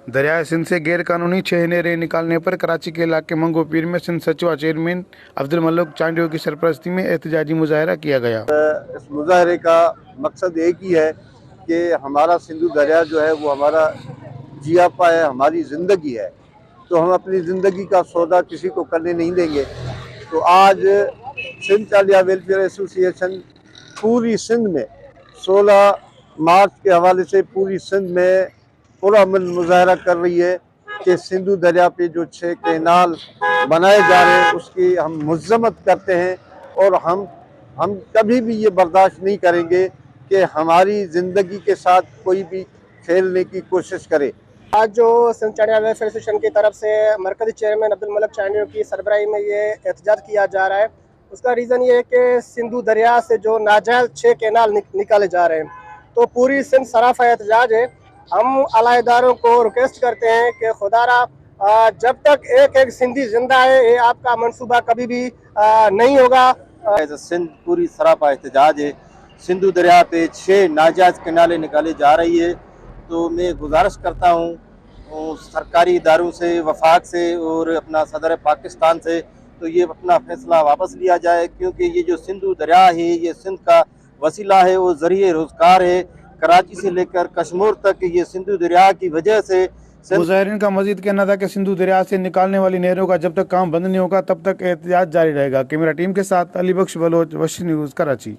दरियाए सिंध से गैर कानूनी 6 नहरें निकालने पर कराची के इलाके मंगो पीर में सिंध सचिवा चेयरमैन अब्दुल मलिक चांडियो की सरपरस्ती में एहतजाजी मुजाहरा किया गया। इस मुजाहरे का मकसद एक ही है कि हमारा सिंधु दरिया जो है वो हमारा जियापा है, हमारी ज़िंदगी है, तो हम अपनी ज़िंदगी का सौदा किसी को करने नहीं देंगे। तो आज सिंध चालिया वेलफेयर एसोसिएशन पूरी सिंध में 16 मार्च के हवाले से पूरी सिंध में पुरअमन मुजाहरा कर रही है कि सिंधु दरिया पे जो 6 कैनाल बनाए जा रहे हैं उसकी हम मज़म्मत करते हैं और हम कभी भी ये बर्दाश्त नहीं करेंगे कि हमारी ज़िंदगी के साथ कोई भी खेलने की कोशिश करे। आज जो सिंध चालिया वेलफेयर एसोसिएशन की तरफ से मरकज़ी चेयरमैन अब्दुल मलिक चांडियो की सरबराही में ये एहतजाज किया जा रहा है, उसका रीज़न ये है कि सिंधु दरिया से जो नाजायज़ 6 कैनाल निकाले जा रहे हैं, तो पूरी सिंध सराफा एहतजाज है। हम आला इदारों को रिक्वेस्ट करते हैं कि खुदारा जब तक एक सिंधी जिंदा है ये आपका मंसूबा कभी भी नहीं होगा। सिंध पूरी सरापा एहतजाज है। सिंधु दरिया पे 6 नाजायज़ किनारे निकाले जा रही है, तो मैं गुजारिश करता हूँ सरकारी इदारों से, वफाक से और अपना सदर पाकिस्तान से, तो ये अपना फैसला वापस लिया जाए, क्योंकि ये जो सिंधु दरिया है ये सिंध का वसीला है और ज़रिए रोज़गार है। कराची से लेकर कश्मीर तक ये सिंधु दरिया की वजह से मुजाहिरीन का मजीद कहना था कि सिंधु दरिया से निकालने वाली नहरों का जब तक काम बंद नहीं होगा तब तक एहतजाज जारी रहेगा। कैमरा टीम के साथ अली बख्श बलोच, वशी न्यूज़, कराची।